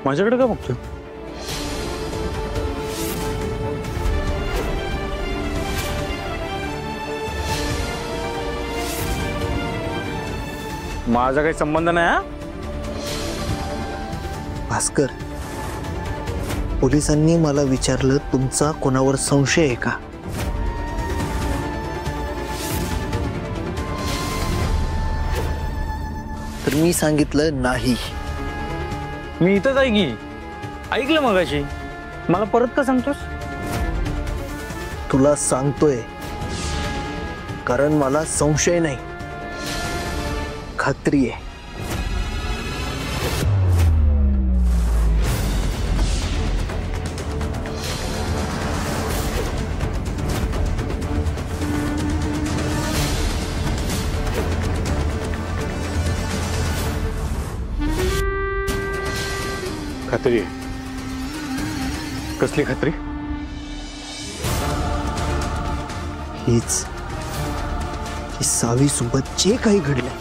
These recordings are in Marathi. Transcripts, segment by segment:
माझ्याकडे का बघतो? माझा काही संबंध नाही हा. भास्कर, पोलिसांनी मला विचारलं तुमचा कोणावर संशय आहे का? तर मी सांगितलं नाही. मी इथंच आहे की, ऐकलं मगाशी. मला परत का सांगतोस? तुला सांगतोय कारण मला संशय नाही, खात्री आहे. खात्री आहे? कसली खात्री? हीच की सावी सोबत जे काही घडलंय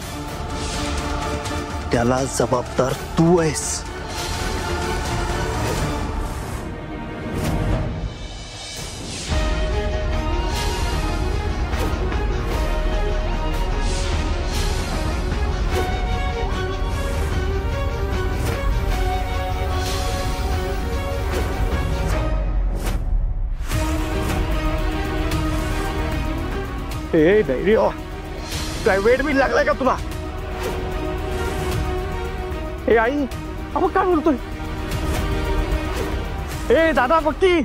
त्याला जबाबदार तू आहेस. ए धैर्य, काय वेट बीट लागलाय का तुला? ए आई, आपण काय बोलतोय? ए दादा बघती.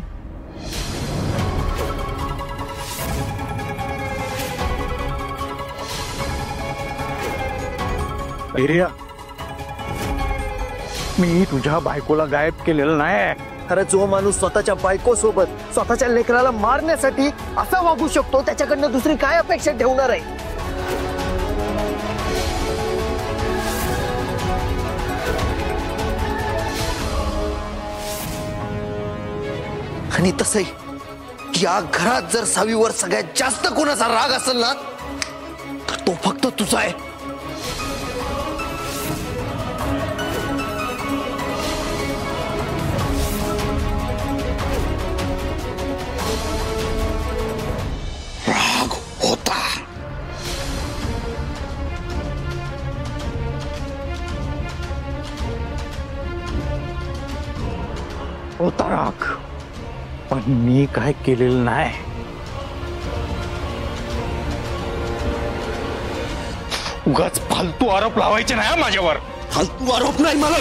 धैर्य, मी तुझ्या बायकोला गायब केलेलं नाही. खरं जो माणूस स्वतःच्या बायको सोबत स्वतःच्या लेकराला मारण्यासाठी असा वागू शकतो त्याच्याकडनं दुसरी काय अपेक्षा ठेवणार आहे? आणि तसंही या घरात जर सावीवर सगळ्यात जास्त कोणाचा राग असेल ना तर तो फक्त तुझा आहे. होता राग, पण मी काय केलेलं नाही. उगाच फालतू आरोप लावायचे नाही माझ्यावर. फालतू आरोप नाही मला.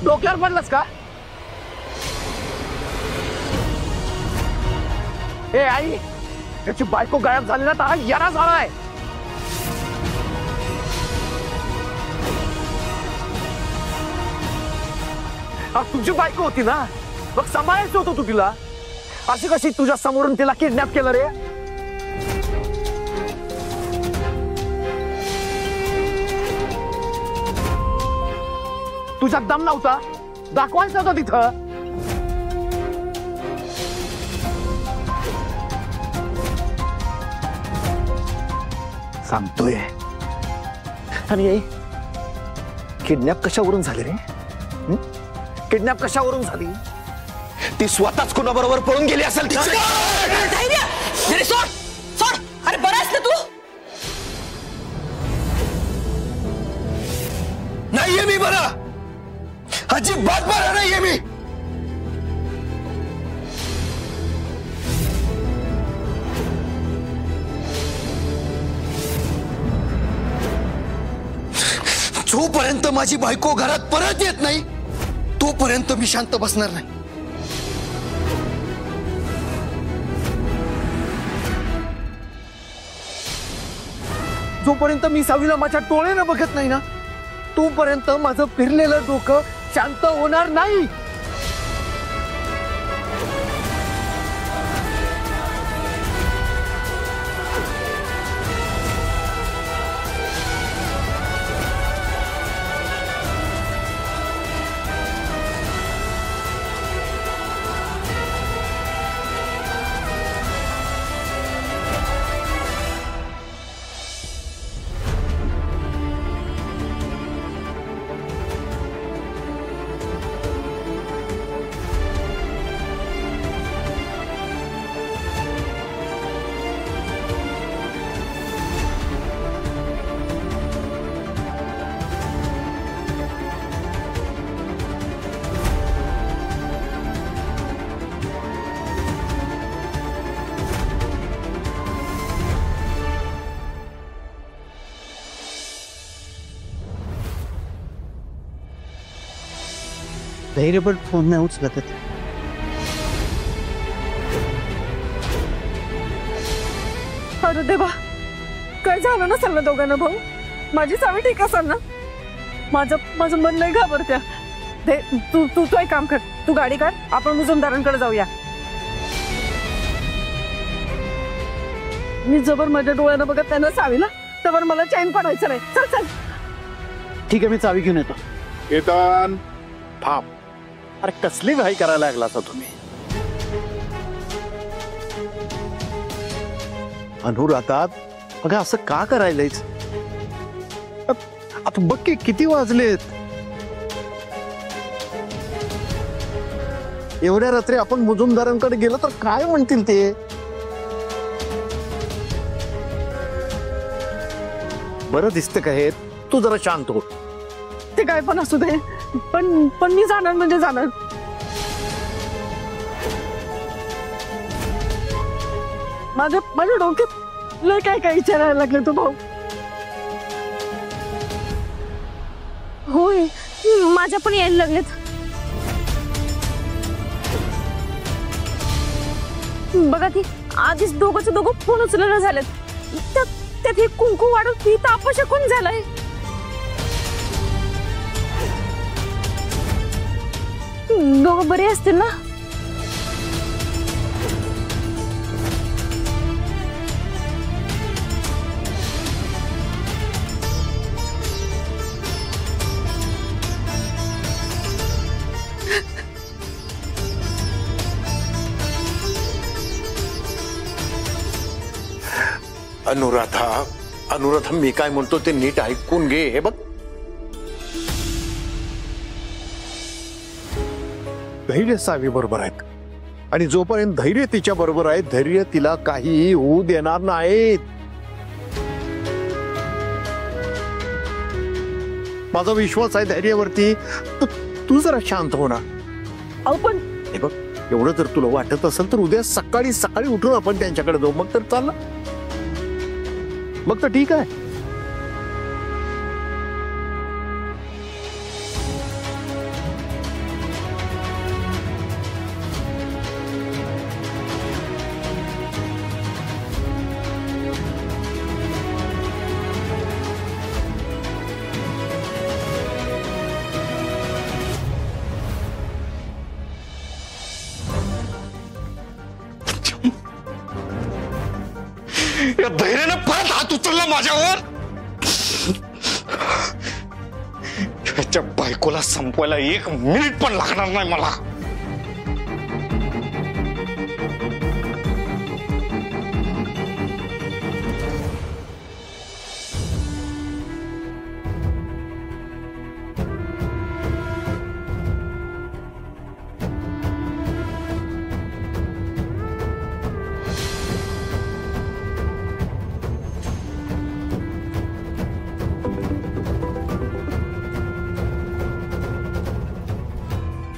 डोक्यावर पडलास का? ए आई, त्याची बायको गायब झाली ना तर यारा झालाय. तुझी बायको होती ना, मग सांभाळायचं होतं तू तिला. अशी कशी तुझ्या समोरून तिला किडनॅप केलं रे? तुझ्यात दम नव्हता? दाखवायचं होतं तिथं. सांगतोय. आणि किडनॅप कशावरून झाले रे? किडनॅप कशावरून झाली? ती स्वतःच कोणाबरोबर पळून गेली असेल. सोड सोड. अरे बराच ना तू. नाहीये मी बरा, अजिबात बरा नाहीये मी. जोपर्यंत माझी बायको घरात परत येत नाही तोपर्यंत मी शांत बसणार नाही. जोपर्यंत मी सावीला माझ्या डोळ्यानं बघत नाही ना तोपर्यंत माझं फिरलेलं डोकं शांत होणार नाही. धैर्यपट फोन नाही उचलत. अरे देवा, काय झालं नसेल ना दोघांना भाऊ? माझी चावी ठीक असेल ना? माझं माझं मन नाही घाबरत्या. तू तू तू एक काम कर, तू गाडी काढ, आपण मुजुमदारांकडे जाऊया. मी जबर माझ्या डोळ्यानं बघत त्यांना चावीला, तर मला चैन पडायचं नाही. चल चल. ठीक आहे, मी चावी घेऊन येतो. केतन थांब. अरे कसली घाई करायला लागला आता तुम्ही? अनुराधा, अगं असं का करायलायच? आता बघ की किती वाजलेत. एवढ्या रात्री आपण मुजुमदारांकडे गेलो तर काय म्हणतील ते? बरं दिसतं का हे? तू जरा शांत हो. ते काय पण असू दे, पण मी जाणार म्हणजे जाणार. माझ्या डोक्यात लय काय काय विचारायला लागले तू भाऊ. होय, माझ्या पण यायला लागलेत. बघा ती आधीच दोघंचे दोघं फोन उचलणं झालेत. त्यात हे कुंकू वाढून ती अपशकुन झालंय. दोघं बरे असतील ना? अनुराधा, मी काय म्हणतो ते नीट ऐकून घे. हे बघ, धैर्य सावी बरोबर आहेत आणि जोपर्यंत धैर्य तिच्या बरोबर आहे, धैर्य तिला काहीही होऊ देणार नाहीत. माझा विश्वास आहे धैर्यावरती. तू जरा शांत हो ना. अहो पण हे बघ, एवढं जर तुला वाटत असेल तर उद्या सकाळी सकाळी उठून आपण त्यांच्याकडे जाऊ. मग तर चाललं, मग तर ठीक आहे. या धैर्याने परत हात उचलला माझ्यावर. याच्या बायकोला संपवायला 1 मिनिट पण लागणार नाही मला.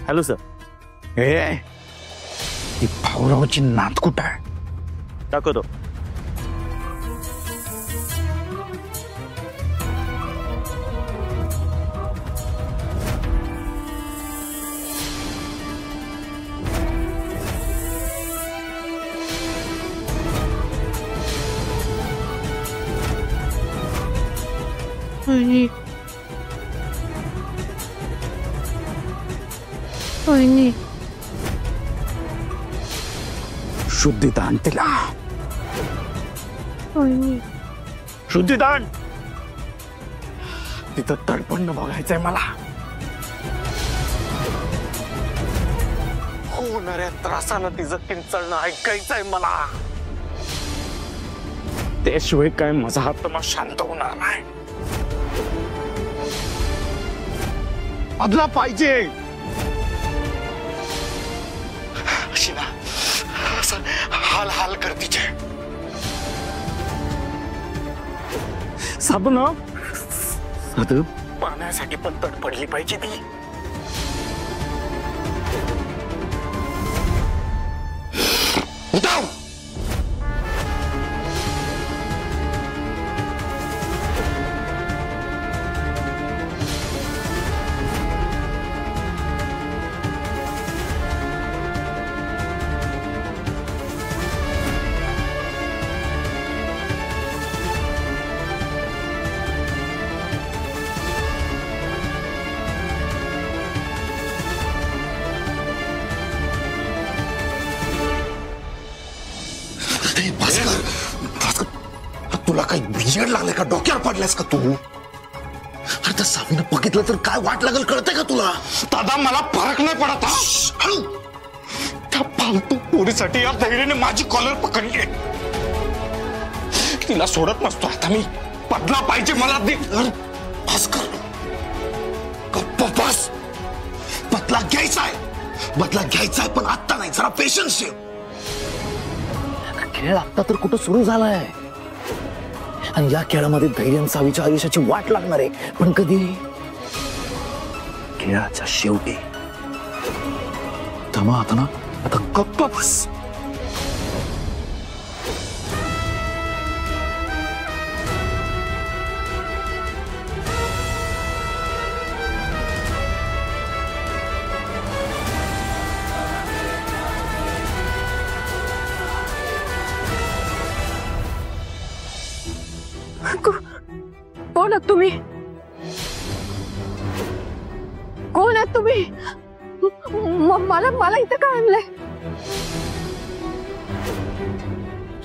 Hello sir. ती भाऊरावची नात कुठं आहे? दाखवतो. शुद्धिदान तिला. शुद्धिदान तिथं तडपण बघायचंय मला. होणाऱ्या त्रासानं तिचं किंचळणं ऐकायचंय मला. त्याशिवाय काय माझा आत्मा शांत होणार नाही. बदला पाहिजे. अशी ना हाल हाल कर तिचे. साधू पाण्यासाठी पण तडपडली पाहिजे ती. उठाव. हे भास्कर, भास्कर, तुला काही बिजड लागले का? डोक्यावर पडलायस का तू? अरे त्या सावीनं बघितलं तर काय वाट लागेल कळतंय का तुला? दादा मला फरक नाही पडत हा. हळू. त्या फालतू पोरीसाठी या धैर्याने माझी कॉलर पकडली. तिला सोडत नसतो आता मी. बदला पाहिजे मला. भास्कर, गप्प बस. बदला घ्यायचा आहे, बदला घ्यायचा आहे, पण आता नाही. जरा पेशन्स ठेव. खेळ आता तर कुठं सुरू झालाय आणि या खेळामध्ये धैर्य सावीच्या आयुष्याची वाट लागणार आहे, पण कधी? खेळाच्या शेवटी. थांबा आता ना, आता गप्प बस. कोण आहात तुम्ही? कोण आहात तुम्ही? मला मला इथं काय आणलंय?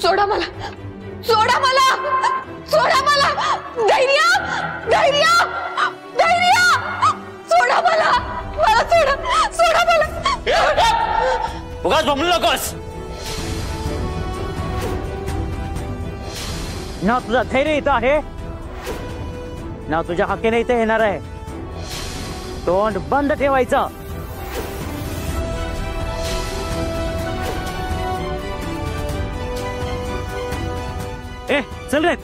सोडा मला, सोडा मला, सोडा मला. धैर्य, धैर्य, धैर्य, सोडा मला, मला सोडा, सोडा मला. उगाच बोंबलू नकोस. ना तुझा धैर्य इथं आहे ना तुझ्या हक्कीने इथे येणार आहे. तोंड बंद ठेवायचं. ए चल रे.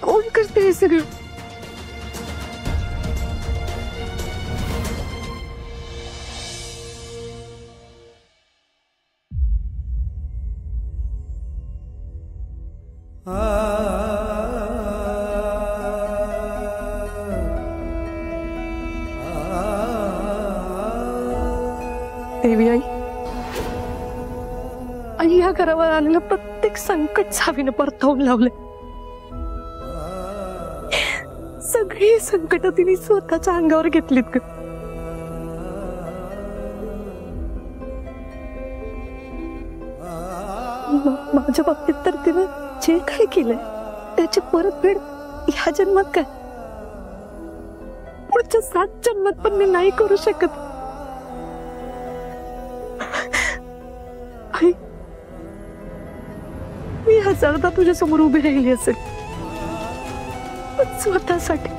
कोण करते हे सगळं? देवी आई, आई या घरावर आलेलं प्रत्येक संकट सावीनं परतवून लावलंय. सगळी संकट तिने स्वतःच्या अंगावर घेतलीत ग. माझ्या बाबतीत तर तिने जे काय केलंय त्याची परतफेड ह्या जन्मात काय, पुढच्या 7 जन्मात पण मी नाही करू शकत. आई, मी हजारदा तुझ्या समोर उभी राहिली असेल, पण स्वतःसाठी,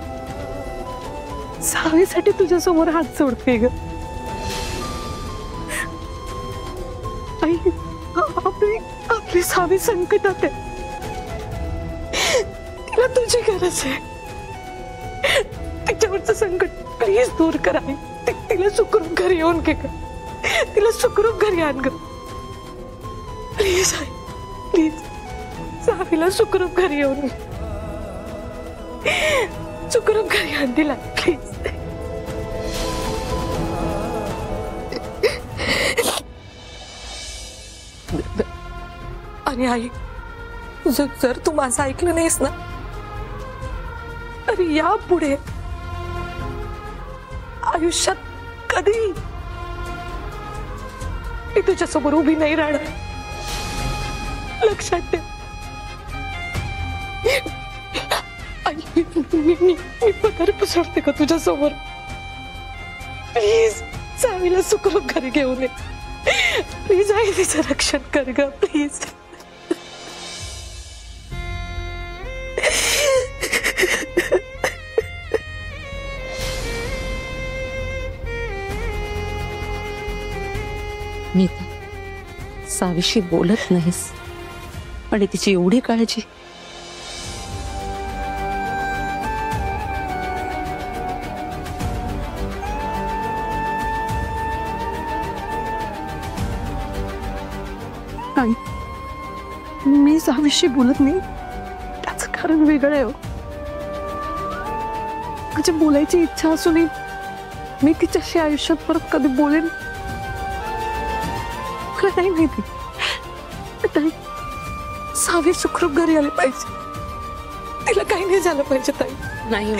सावीसाठी तुझ्या समोर हात जोडते ग. आई, आपली सावी संकटात आहे. तिला तुझी गरज आहे. तिच्यावरचं संकट प्लीज दूर कर आई. तिला सुखरूप घरी येऊन घे ग. तिला सुखरूप घरी आण ग. Please I, please. सावीला सुखरूप घरी येऊन घे. सुखरूप घरी आण तिला प्लीज. आणि आई, जर तू माझं ऐकलं नाहीस ना, तर यापुढे आयुष्यात कधी मी तुझ्या समोर उभी नाही राहणार. लक्षात ठेव. आई, मी पदर पसरते का तुझ्या समोर? प्लीज सावीला सुखरूप घरी घेऊन ये. प्लीज आई, तिचं रक्षण कर ग प्लीज. मी सावीशी बोलत नाहीस आणि तिची एवढी काळजी. आई, मी सावीशी बोलत नाही त्याचं कारण वेगळं आहे. माझी बोलायची इच्छा असूनही मी तिच्याशी आयुष्यात परत कधी बोलेन मला नाही माहिती. ताई, सावी सुखरूप घरी आली पाहिजे. तिला काही नाही झालं पाहिजे ताई. नाही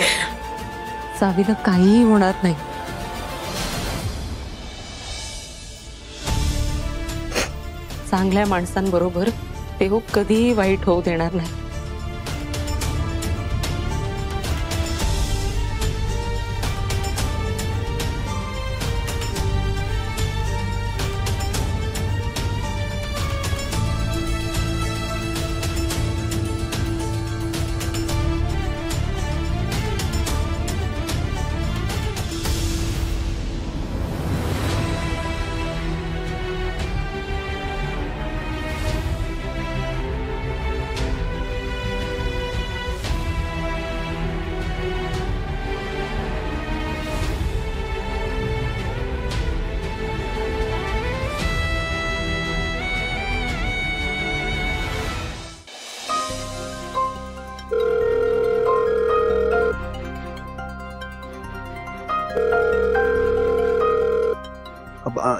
सावीला काहीही होणार नाही. चांगल्या माणसांबरोबर देव कधीही वाईट होऊ देणार नाही.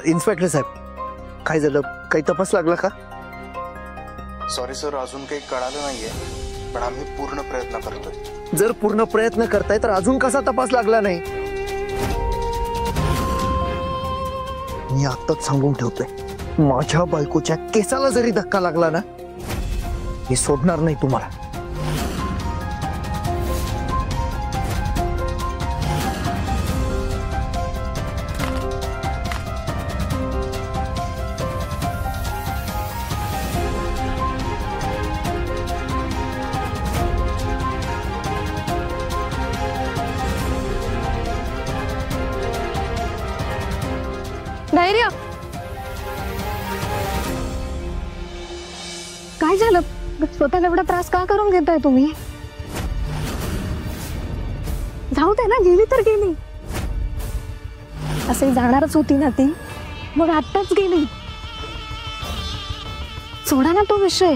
इन्स्पेक्टर साहेब, काय झालं? काही तपास लागला का? सॉरी सर, अजून काही कळालं नाहीये, पण आम्ही पूर्ण प्रयत्न करतोय. जर पूर्ण प्रयत्न करताय तर अजून कसा तपास लागला नाही? मी आत्ताच सांगून ठेवतोय, माझ्या बायकोच्या केसाला जरी धक्का लागला ना, मी सोडणार नाही तुम्हाला. धैर्य, काय झालं? स्वतःला एवढा त्रास का करून घेताय तुम्ही? जाऊ दे ना, गेली तर गेली. असे जाणारच होती ना ती, मग आत्ताच गेली. सोडा ना तो विषय.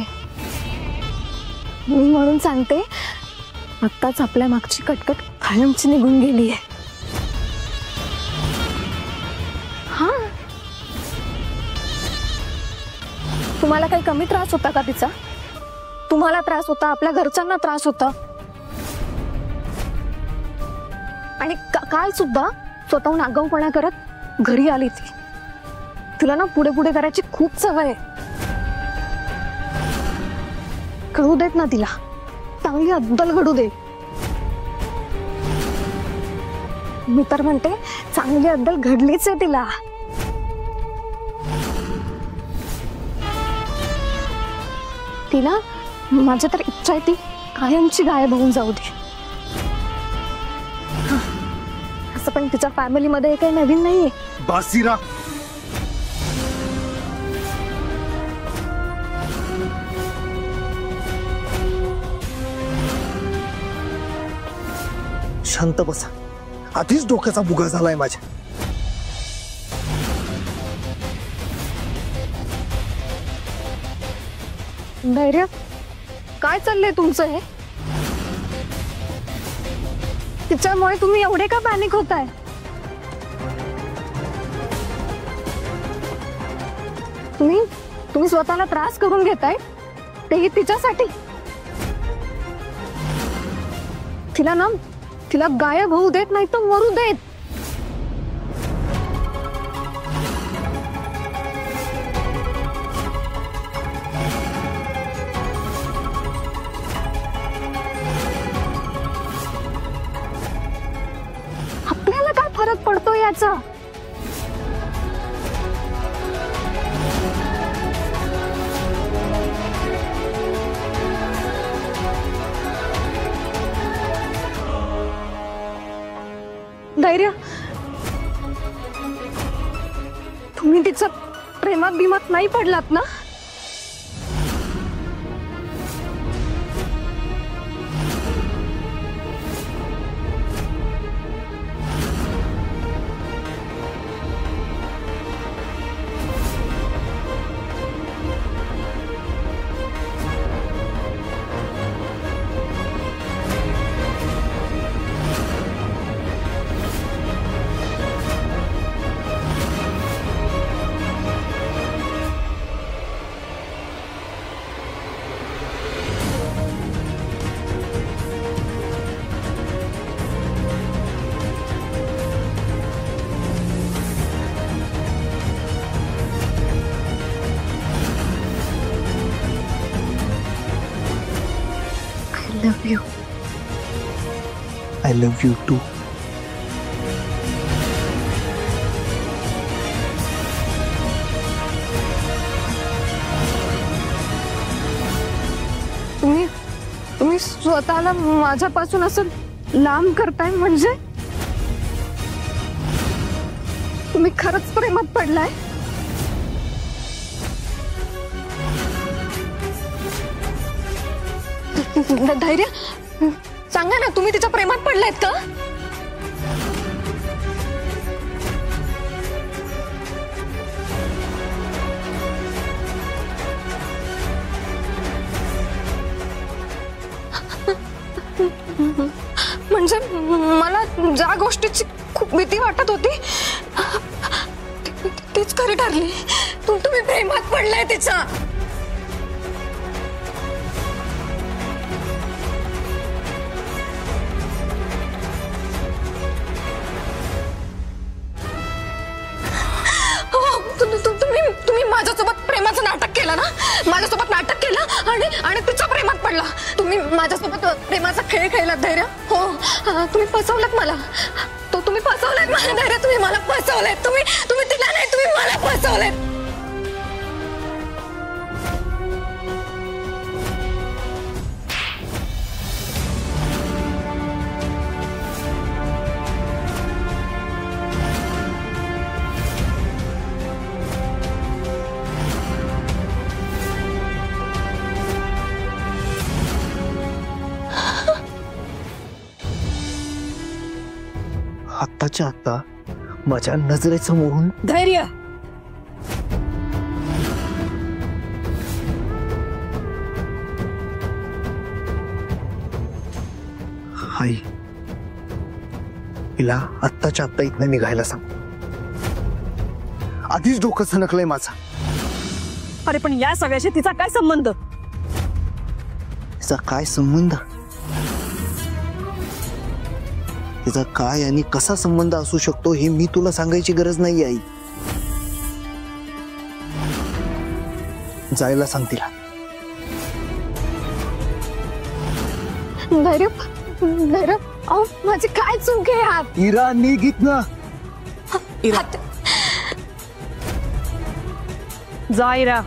मी म्हणून सांगते, आत्ताच आपल्या मागची कटकट कायमची निघून गेली आहे. हा, तुम्हाला काही कमी त्रास होता का तिचा? तुम्हाला त्रास होता, आपल्या घरच्यांना त्रास होता. आणि काल सुद्धा स्वतःहून आगाऊपणा करत घरी आली ती. तिला ना पुढे पुढे करायची खूप सवय आहे. कळू देत ना तिला, चांगली अद्दल घडू दे. मी तर म्हणते चांगली अद्दल घडलीच आहे तिला. तिला माझी तर इच्छा आहे ती कायमची गायब होऊन जाऊ दे. असं पण तिच्या फॅमिलीमध्ये काही नवीन नाहीये. बासिरा, शांत बसा. आधीच डोक्याचा बुगा झालाय माझ्या. धैर्य, काय चाललंय तुमचं हे? तिच्यामुळे तुम्ही एवढे का पॅनिक होताय? तुम्ही स्वतःला त्रास करून घेताय, तेही तिच्यासाठी. तिला गायब होऊ देत नाही तर मरू देत. आपल्याला काय फरक पडतो याचा? धैर्य, तुम्ही तिचं प्रेमात बिमात नाही पडलात ना? Love you. I love you too. तुम्ही स्वतःला माझ्यापासून असं लांब करताय म्हणजे तुम्ही खरंच प्रेमात पडलाय? धैर्य सांगा ना, तुम्ही तिच्या प्रेमात पडलायत का? म्हणजे मला ज्या गोष्टीची खूप भीती वाटत होती तीच खरी ठरली. तुम्ही प्रेमात पडलाय तिच्या. तुम्ही माझ्यासोबत प्रेमाचं नाटक केलं ना, माझ्यासोबत नाटक केलं आणि तिच्या प्रेमात पडला. तुम्ही माझ्यासोबत प्रेमाचा खेळ खेळलात धैर्य. हो, तुम्ही फसवलात मला. तुम्ही फसवलात मला धैर्य. तुम्ही मला फसवलात. तुम्ही तिला नाही, तुम्ही मला फसवलात. आत्ताच्या आत्ता माझ्या नजरेसमोरून धैर्य, आई, हिला आत्ताच्या आत्ता इथनं निघायला सांग. आधीच डोकं सणकलंय माझं. अरे पण या सगळ्याशी तिचा काय संबंध? तिचा काय संबंध? तिचा काय आणि कसा संबंध असू शकतो हे मी तुला सांगायची गरज नाही आई. जायला सांग तिला. धैर्य, धैर्य, अहो माझी काय चूक आहे यात? इरा निघित ना. जा इरा.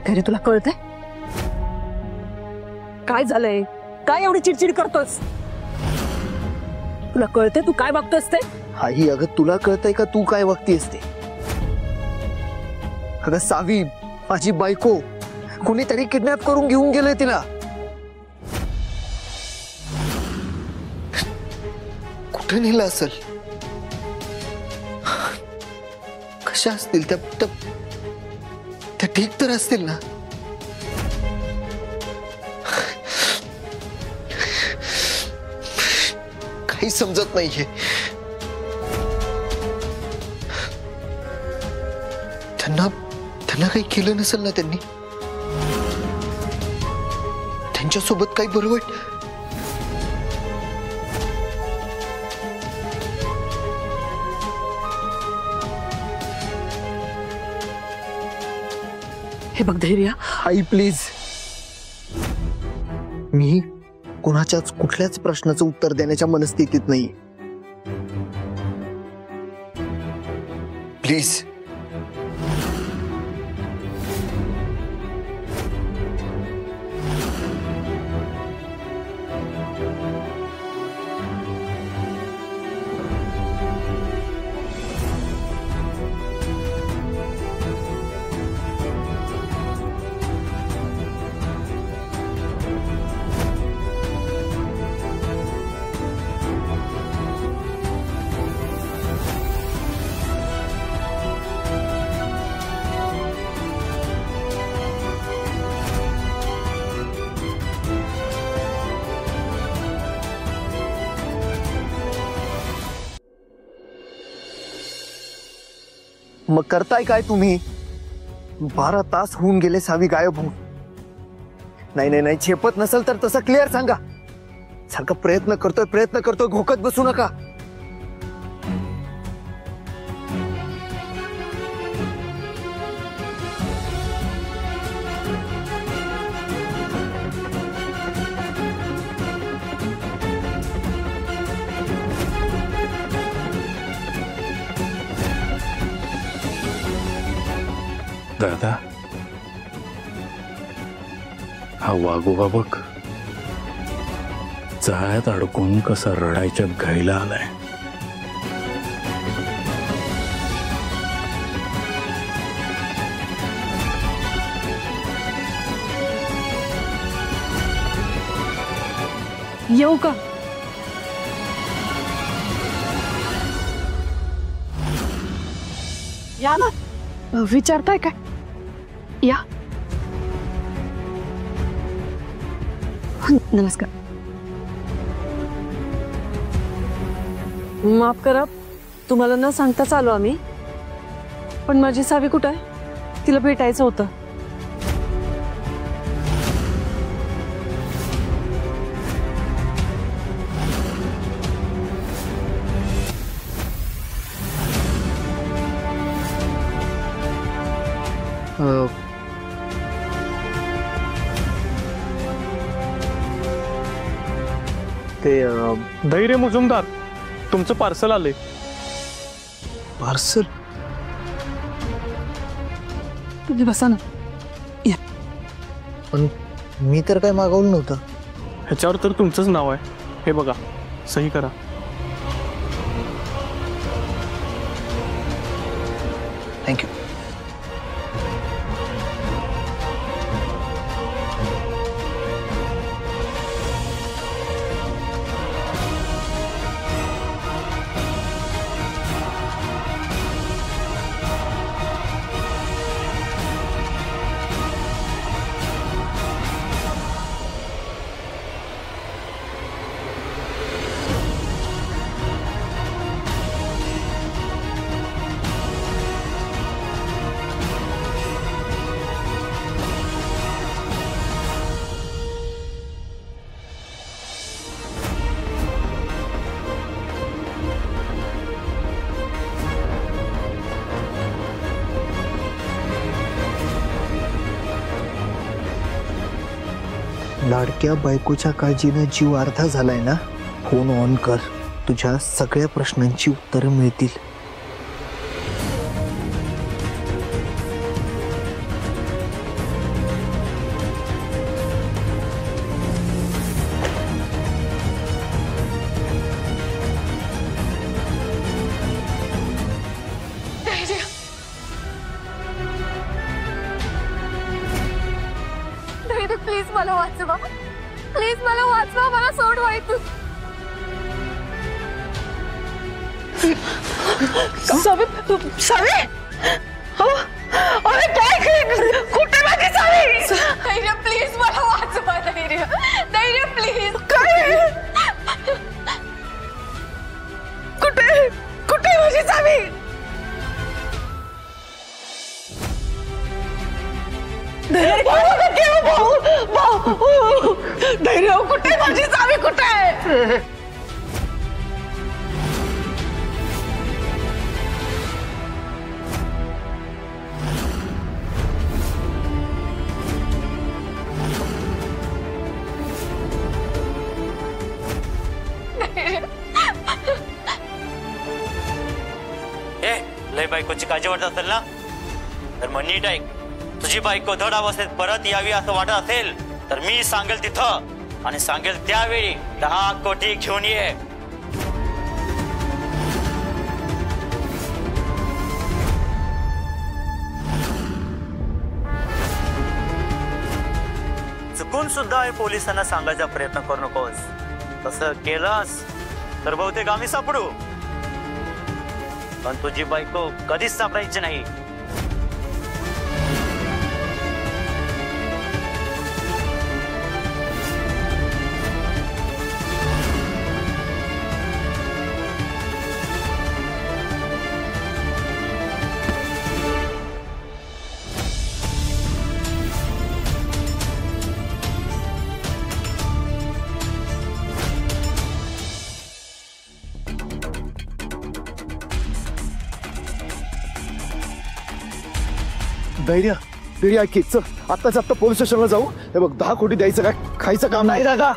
धैर्य, तुला कळतंय काय झालंय? काय एवढी चिडचिड करतोस? तुला कळतंय तू काय बघतोस ते? आई, अगं तुला कळतंय का तू काय वागतेस ते? अगं सावी, माझी बायको, कोणीतरी किडनॅप करून घेऊन गेलंय तिला. कुठे नेलं असेल? कशा असतील त्या ठीक तर असतील ना? काही समजत नाहीये. त्यांना काही केलं नसेल ना त्यांनी? त्यांच्यासोबत काही बरं वाईट? हे बघ धैर्य, आई प्लीज, मी कोणाच्याच कुठल्याच प्रश्नाचं उत्तर देण्याच्या मनस्थितीत नाही. प्लीज. मग करताय काय तुम्ही? 12 तास होऊन गेले सावी गायब होऊन. नाही नाही नाही, झेपत नसेल तर तसं क्लिअर सांगा. सारखं प्रयत्न करतोय घोकत बसू नका. दादा, हा वागोबा बघ, जाळ्यात अडकून कसा रडायच्या घाईला आलाय. येऊ का? या ना. विचारताय काय? या. नमस्कार. माफ करा, तुम्हाला न सांगताच आलो आम्ही. पण माझी सावी कुठं आहे? तिला भेटायचं होतं. ते धैर्य मुजुमदार, तुमचं पार्सल आले. पार्सल? तुम्ही बसा ना. या. पण मी तर काय मागवलं नव्हतं. ह्याच्यावर तर तुमचंच नाव आहे. हे बघा, सही करा. थँक्यू. लाडक्या बायकोच्या काळजीनं जीव अर्धा झालाय ना. फोन ऑन कर, तुझ्या सगळ्या प्रश्नांची उत्तरं मिळतील. प्लीज मला वाचवा. प्लीज मला वाचवा. मला सोडवा इथून. सावी, सावी, अरे काय? कुठे माझी सावी? धैर्य, प्लीज मला वाचवा. धैर्य प्लीज. काय? कुठे माझी सावी? धैर्य, कुठे माझी सावी? कुठे? लय बायकोची काळजी वाटत असेल ना, तर मग नीट ऐक. तुझी बायको धड अवस्थेत परत यावी असं वाटत असेल तर मी सांगेल तिथं आणि सांगेल त्यावेळी 10 कोटी घेऊन ये. चुकून सुद्धा हे पोलिसांना सांगायचा प्रयत्न करू नकोस. तसं केलंस तर बहुतेक आम्ही सापडू, पण तुझी बायको कधीच सापडायची नाही. धैर्य धैर्य ऐक की, चल आत्ताच आत्ता पोलीस स्टेशनला जाऊ. हे बघ 10 कोटी द्यायचं काय खायचं काम नाही. दादा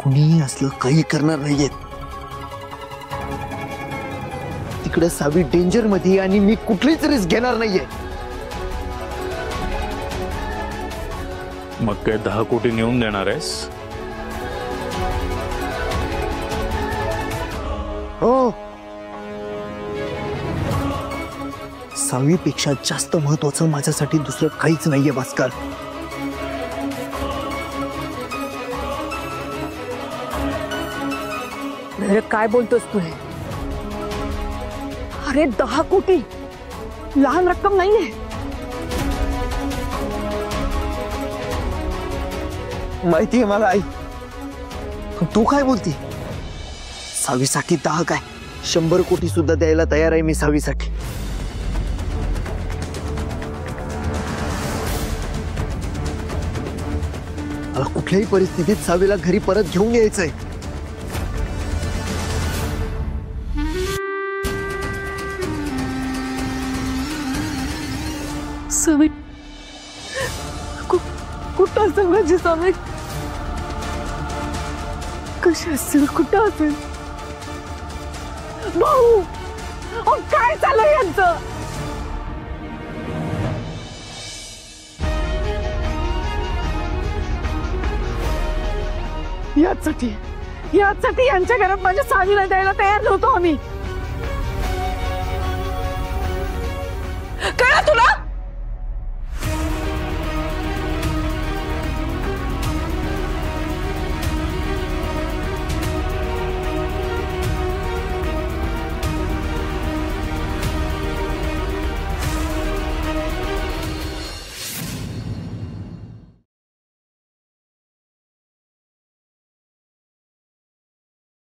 कुणीही असलं काही करणार नाहीये. तिकडे सावी डेंजर मध्ये आणि मी कुठलीच रिस्क घेणार नाहीये. मग काय 10 कोटी नेऊन देणार आहेस? हो, सावीपेक्षा जास्त महत्वाचं माझ्यासाठी दुसरं काहीच नाहीये भास्कर. अरे काय बोलतोस तू हे? अरे 10 कोटी लहान रक्कम नाहीये. माहितीये मला आई, पण तू काय बोलती? सावीसाठी 10 काय 100 कोटी सुद्धा द्यायला तयार आहे मी सावीसाठी. मला कुठल्याही परिस्थितीत सावीला घरी परत घेऊन यायचंय. सावी कुठं असेल माझी सावी? कशी असेल, कुठं असेल? भाऊ काय चाललंय यांचं? यासाठी यांच्या घरात माझ्या सावीला द्यायला तयार नव्हतो आम्ही. कळलं तुला?